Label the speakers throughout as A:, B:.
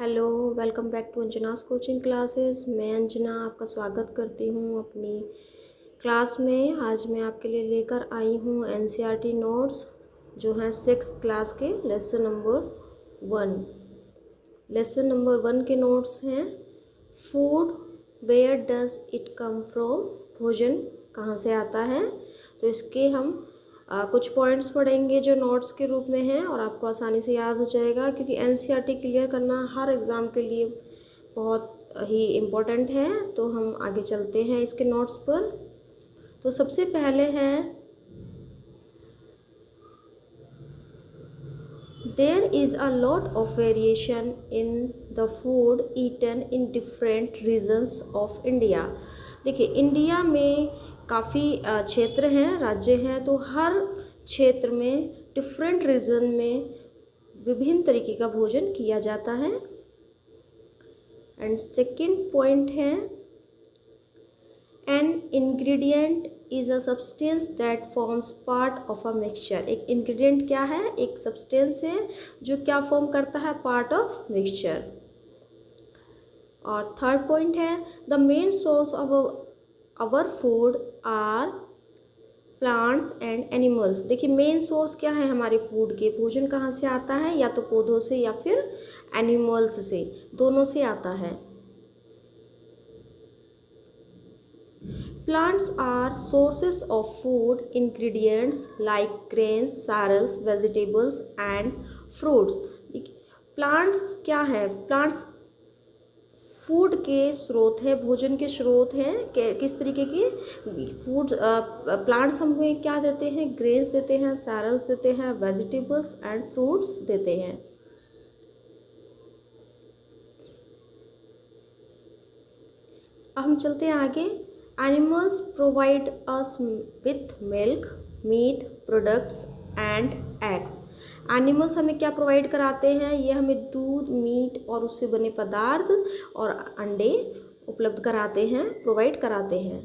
A: Hello, welcome back to Anjana's coaching classes. मैं अंजना आपका स्वागत करती हूँ अपनी क्लास में। आज मैं आपके लिए लेकर आई हूँ एनसीईआरटी नोट्स जो हैं 6th क्लास के लेसन नंबर 1। लेसन नंबर 1 के नोट्स हैं food where does it come from, भोजन कहाँ से आता है। तो इसके हम कुछ पॉइंट्स पढ़ेंगे जो नोट्स के रूप में हैं और आपको आसानी से याद हो जाएगा, क्योंकि एनसीईआरटी क्लियर करना हर एग्ज़ाम के लिए बहुत ही इम्पोर्टेंट है। तो हम आगे चलते हैं इसके नोट्स पर। तो सबसे पहले हैं there is a lot of variation in the food eaten in different regions of India. देखिए, इंडिया में काफ़ी क्षेत्र हैं, राज्य हैं, तो हर क्षेत्र में डिफरेंट रीजन में विभिन्न तरीके का भोजन किया जाता है। एंड सेकंड पॉइंट है an ingredient is a substance that forms part of a mixture. एक इंग्रेडिएंट क्या है? एक सब्सटेंस है जो क्या फॉर्म करता है? Part of mixture. और थर्ड पॉइंट है the main source of our food are plants and animals. देखिए, मेन सोर्स क्या है हमारे फूड के? भोजन कहाँ से आता है? या तो पौधों से या फिर एनिमल्स से, दोनों से आता है। Plants are sources of food ingredients like grains, cereals, vegetables and fruits. Plants क्या है? प्लांट्स फूड के स्रोत हैं, भोजन के स्रोत हैं। किस तरीके के फूड प्लांट्स हमें क्या देते हैं? ग्रेन्स देते हैं, cereals देते हैं, वेजिटेबल्स एंड फ्रूट्स देते हैं। अब हम चलते हैं आगे। Animals provide us with milk, meat products and eggs. Animals हमें क्या प्रोवाइड कराते हैं? ये हमें दूध, मीट और उससे बने पदार्थ और अंडे उपलब्ध कराते हैं, प्रोवाइड कराते हैं।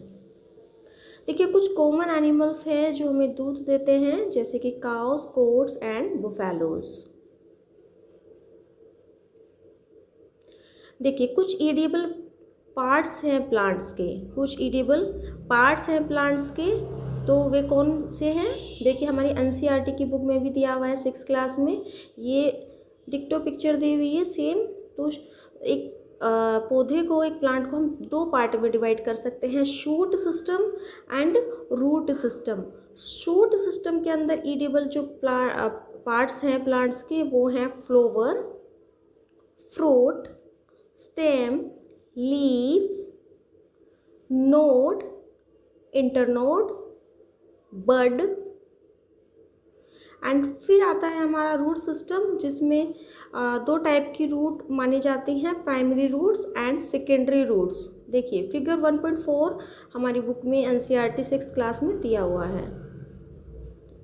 A: देखिए, कुछ कॉमन एनिमल्स हैं जो हमें दूध देते हैं, जैसे कि काउस, गोट्स एंड बुफेलोज। देखिए, कुछ ईडिबल पार्ट्स हैं प्लांट्स के, कुछ ईडिबल पार्ट्स हैं प्लांट्स के, तो वे कौन से हैं? देखिए, हमारी एनसीईआरटी की बुक में भी दिया हुआ है 6th क्लास में। ये डिक्टो पिक्चर दी हुई है सेम। तो एक पौधे को, एक प्लांट को हम दो पार्ट में डिवाइड कर सकते हैं, shoot system and root system. Shoot system के अंदर ईडिबल जो पार्ट्स हैं प्लांट्स के वो हैं flower, fruit, stem, leaf, node, internode, bud. And फिर आता है हमारा रूट सिस्टम, जिसमें दो टाइप की रूट मानी जाती हैं, primary roots and secondary roots. देखिए, फिगर 1.4 हमारी बुक में एनसीईआरटी 6th क्लास में दिया हुआ है।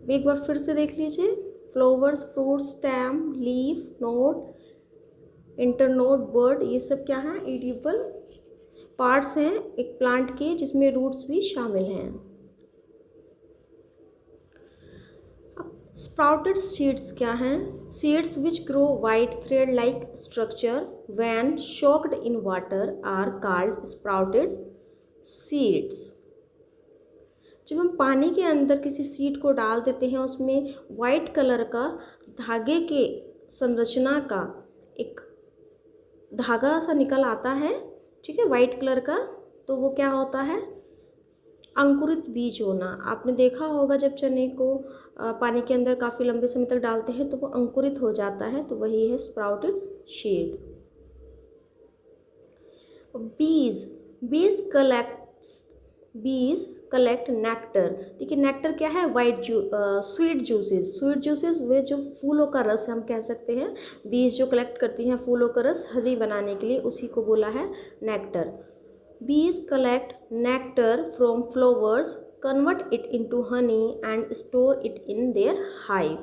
A: एक बार फिर से देख लीजिए। Flowers, fruit, stem, leaf, node, internode, bird, ये सब क्या है? एडिबल पार्ट्स हैं एक प्लांट के, जिसमें रूट्स भी शामिल हैं। अब स्प्राउटेड सीड्स क्या हैं? Seeds which grow white thread like structure when soaked in water are called sprouted seeds. जब हम पानी के अंदर किसी सीड को डाल देते हैं, उसमें वाइट कलर का धागे के संरचना का एक धागा सा निकल आता है, ठीक है, वाइट कलर का, तो वो क्या होता है? अंकुरित बीज होना। आपने देखा होगा जब चने को पानी के अंदर काफ़ी लंबे समय तक डालते हैं तो वो अंकुरित हो जाता है, तो वही है स्प्राउटेड सीड। बीज, बीज कलेक्ट नेक्टर। देखिए, नेक्टर क्या है? White sweet juices. Sweet juices वे जो फूलों का रस हम कह सकते हैं। बीज जो कलेक्ट करती हैं फूलों का रस हनी बनाने के लिए, उसी को बोला है नेक्टर। बीज collect nectar from flowers, convert it into honey and store it in their hive.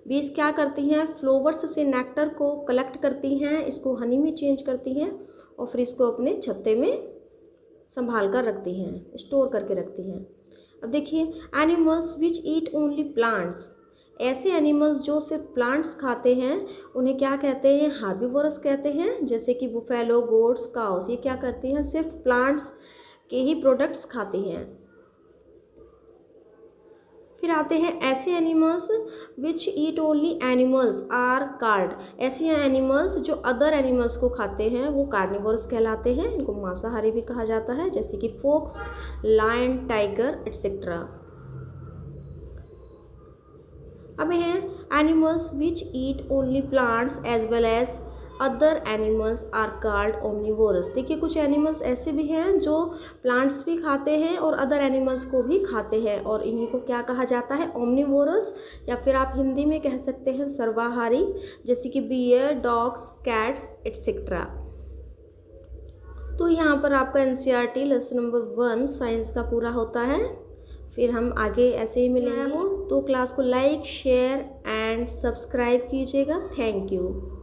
A: बीज क्या करती हैं? फ्लावर्स से नेक्टर को कलेक्ट करती हैं, इसको हनी में चेंज करती हैं और फिर इसको अपने छत्ते में संभाल कर रखती हैं, स्टोर करके रखती हैं। अब देखिए, animals which eat only plants. ऐसे एनिमल्स जो सिर्फ प्लांट्स खाते हैं उन्हें क्या कहते हैं, हार्बीवोरस कहते हैं। जैसे कि बुफेलो, गोट्स, काउस, ये क्या करती हैं, सिर्फ प्लांट्स के ही प्रोडक्ट्स खाती हैं। फिर आते हैं ऐसे animals which eat only animals are card. ऐसे एनिमल्स जो अदर एनिमल्स को खाते हैं वो कार्निवोरस कहलाते हैं, इनको मांसाहारी भी कहा जाता है, जैसे कि फोक्स, लायन, टाइगर एटसेट्रा। अब हैं animals which eat only plants as well as other animals are called omnivorous. देखिए कुछ एनिमल्स ऐसे भी हैं जो प्लांट्स भी खाते हैं और अदर एनिमल्स को भी खाते हैं, और इन्हीं को क्या कहा जाता है, ओमनिवोरस, या फिर आप हिंदी में कह सकते हैं सर्वाहारी, जैसे कि बियर, डॉग्स, कैट्स एटसेट्रा। तो यहाँ पर आपका एनसीईआरटी लेसन नंबर 1 साइंस का पूरा होता है। फिर हम आगे ऐसे ही मिलेंगे। तो क्लास को लाइक, शेयर एंड सब्सक्राइब कीजिएगा। Thank you.